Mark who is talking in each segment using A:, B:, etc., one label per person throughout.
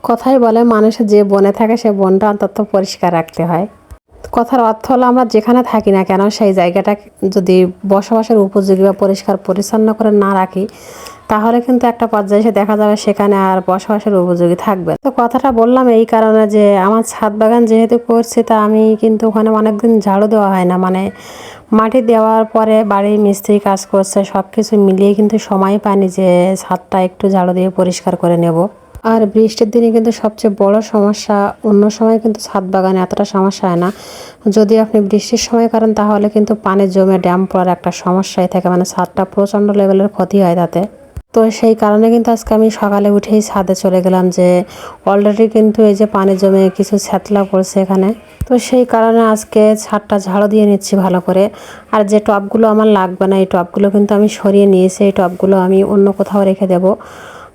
A: কথাই বলে মানুষের যে বনে থাকে সে বনটা অন্তত পরিষ্কার রাখতে হয়। কথার অর্থ হলো আমরা যেখানে থাকি না কেন সেই জায়গাটা যদি বসবাসের উপযোগী বা পরিষ্কার পরিচ্ছন্ন করে না রাখি তাহলে কিন্তু একটা পর্যায়ে এসে দেখা যাবে সেখানে আর বসবাসের উপযোগী থাকবে। তো কথাটা বললাম এই কারণে যে আমার ছাদ বাগান যেহেতু করছি তা আমি কিন্তু ওখানে অনেকদিন ঝাড়ু দেওয়া হয় না, মানে মাটি দেওয়ার পরে বাড়ির মিস্ত্রি কাজ করছে সব কিছু মিলিয়ে কিন্তু সময় পাইনি যে ছাদটা একটু ঝাড়ু দিয়ে পরিষ্কার করে নেব। আর বৃষ্টির দিনে কিন্তু সবচেয়ে বড় সমস্যা, অন্য সময় কিন্তু ছাদ বাগানে এতটা সমস্যা হয় না, যদি আপনি বৃষ্টির সময় করেন তাহলে কিন্তু পানি জমে ড্যাম পড়ার একটা সমস্যাই থাকে, মানে ছাদটা প্রচণ্ড লেভেলের ক্ষতি হয় তাতে। তো সেই কারণে কিন্তু আজকে আমি সকালে উঠেই ছাদে চলে গেলাম, যে অলরেডি কিন্তু এই যে পানি জমে কিছু ছ্যাতলা পড়ছে এখানে। তো সেই কারণে আজকে ছাদটা ঝাড়ু দিয়ে নিচ্ছি ভালো করে। আর যে টবগুলো আমার লাগবে না এই টবগুলো কিন্তু আমি সরিয়ে নিয়েছি, এই টবগুলো আমি অন্য কোথাও রেখে দেবো,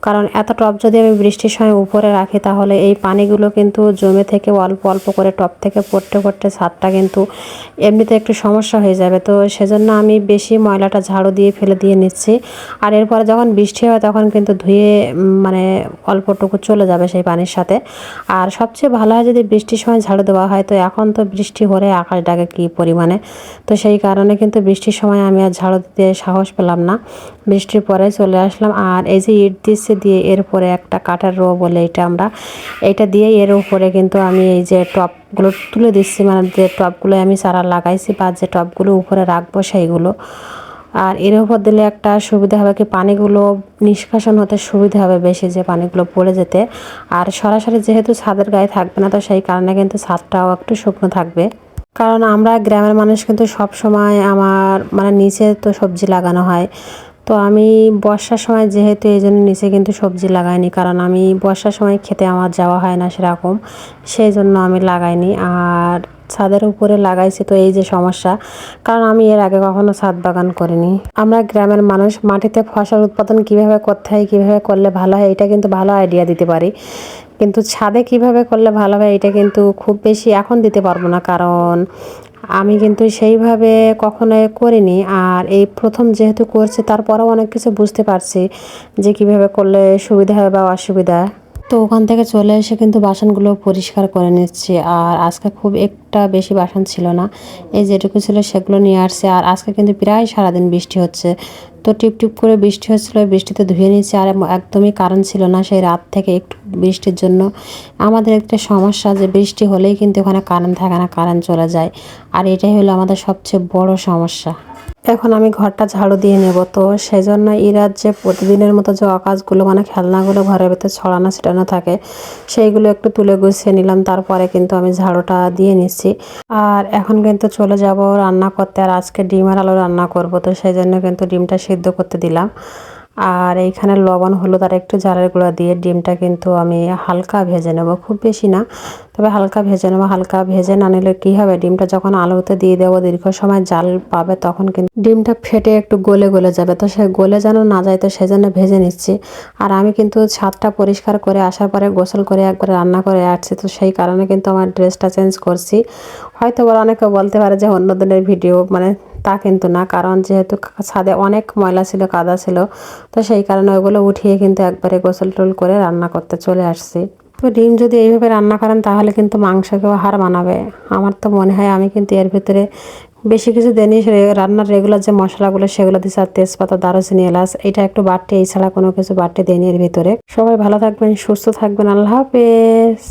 A: কারণ এত টব যদি আমি বৃষ্টির সময় উপরে রাখি তাহলে এই পানিগুলো কিন্তু জমে থেকে অল্প অল্প করে টব থেকে পড়তে পড়তে ছাদটা কিন্তু এমনিতে একটু সমস্যা হয়ে যাবে। তো সেজন্য আমি বেশি ময়লাটা ঝাড়ু দিয়ে ফেলে দিয়ে নিচ্ছি। আর এরপরে যখন বৃষ্টি হয় তখন কিন্তু ধুয়ে মানে অল্পটুকু চলে যাবে সেই পানির সাথে। আর সবচেয়ে ভালো হয় যদি বৃষ্টির সময় ঝাড়ু দেওয়া হয়, তো এখন তো বৃষ্টি হলে আকাশ ডাকে কী পরিমাণে, তো সেই কারণে কিন্তু বৃষ্টির সময় আমি আর ঝাড়ু দিতে সাহস পেলাম না, বৃষ্টির পরে চলে আসলাম। আর এই যে ইট দিচ্ছে দিয়ে এরপরে একটা কাঠের রো বলে এটা দিয়ে এর উপরে কিন্তু আমি এই যে টবগুলো তুলে দিচ্ছি, মানে যে টবগুলো আমি চারা লাগাইছি বা যে টবগুলো উপরে রাখবো সেইগুলো। আর এর উপর দিলে একটা সুবিধা হবে কি, পানিগুলো নিষ্কাশন হতে সুবিধা হবে বেশি, যে পানিগুলো পড়ে যেতে। আর সরাসরি যেহেতু ছাদের গায়ে থাকবে না তো সেই কারণে কিন্তু ছাদটাও একটু শুকনো থাকবে। কারণ আমরা গ্রামের মানুষ কিন্তু সব সময় আমার মানে নিচে তো সবজি লাগানো হয়, তো আমি বর্ষার সময় যেহেতু এই জন্য নিচে কিন্তু সবজি লাগাইনি, কারণ আমি বর্ষার সময় খেতে আমার যাওয়া হয় না সেরকম, সেই জন্য আমি লাগাইনি। আর ছাদের উপরে লাগাইছি তো এই যে সমস্যা, কারণ আমি এর আগে কখনো ছাদ বাগান করিনি। আমরা গ্রামের মানুষ মাটিতে ফসল উৎপাদন কিভাবে করতে হয়, কিভাবে করলে ভালো হয় এটা কিন্তু ভালো আইডিয়া দিতে পারি, কিন্তু ছাদে কিভাবে করলে ভালো হয় এটা কিন্তু খুব বেশি এখন দিতে পারবো না, কারণ আমি কিন্তু সেইভাবে কখনো করিনি। আর এই প্রথম যেহেতু করছি তারপরেও অনেক কিছু বুঝতে পারছি যে কিভাবে করলে সুবিধা হবে বা অসুবিধা। তো ওখান থেকে চলে এসে কিন্তু বাসনগুলো পরিষ্কার করে নিচ্ছি। আর আজকে খুব একটা বেশি বাসন ছিল না, এই যেটুকু ছিল সেগুলো নিয়ে আসছে। আর আজকে কিন্তু প্রায় সারাদিন বৃষ্টি হচ্ছে, তো টিপ টিপ করে বৃষ্টি হচ্ছিলো, বৃষ্টিতে ধুয়ে নিচ্ছি। আর একদমই কারেন্ট ছিল না সেই রাত থেকে, একটু বৃষ্টির জন্য আমাদের একটা সমস্যা যে বৃষ্টি হলেই কিন্তু ওখানে কারেন্ট থাকে না, কারেন্ট চলে যায়। আর এটাই হলো আমাদের সবচেয়ে বড় সমস্যা। এখন আমি ঘরটা ঝাড়ু দিয়ে নেব, তো সেজন্য ইরার যে প্রতিদিনের মতো যে অকাজগুলো মানে খেলনাগুলো ঘরের ভেতরে ছড়ানো ছিটানো থাকে সেইগুলো একটু তুলে গুছিয়ে নিলাম, তারপরে কিন্তু আমি ঝাড়ুটা দিয়ে নিচ্ছি। আর এখন কিন্তু চলে যাব রান্না করতে, আর আজকে ডিম আর আলু রান্না করব, তো সেই জন্য কিন্তু ডিমটা সিদ্ধ করতে দিলাম। আর এইখানে লবণ হলুদ আর একটু জারের গুঁড়া দিয়ে ডিমটা কিন্তু আমি হালকা ভেজে নেব, খুব বেশি না তবে হালকা ভেজে নেবো। হালকা ভেজে না নিলে কী হবে, ডিমটা যখন আলুতে দিয়ে দেবো দীর্ঘ সময় জাল পাবে তখন কিন্তু ডিমটা ফেটে একটু গলে গলে যাবে, তো সে গলে যেন না যায় তো সেজন্য ভেজে নিচ্ছি। আর আমি কিন্তু ছাদটা পরিষ্কার করে আসার পরে গোসল করে একবার রান্না করে আসছি, তো সেই কারণে কিন্তু আমার ড্রেসটা চেঞ্জ করছি। হয়তো অনেকে বলতে পারে যে অন্য দিনের ভিডিও, মানে তা কিন্তু না, কারণ যেহেতু ছাদে অনেক ময়লা ছিল কাদা ছিল, তো সেই কারণে ওগুলো উঠিয়ে কিন্তু একবারে গোসল টোল করে রান্না করতে চলে আসছি। তো ডিম যদি এইভাবে রান্না করেন তাহলে কিন্তু মাংসকেও হার মানাবে আমার তো মনে হয়। আমি কিন্তু এর ভিতরে বেশি কিছু দেনি, রান্নার রেগুলার যে মশলাগুলো সেগুলো দিচ্ছি, আর তেজপাতা দারুচিনি এলাচ এটা একটু বাটতে, এছাড়া কোনো কিছু বাটতে দেনি এর ভিতরে। সবাই ভালো থাকবেন, সুস্থ থাকবেন, আল্লাহ হাফেজ।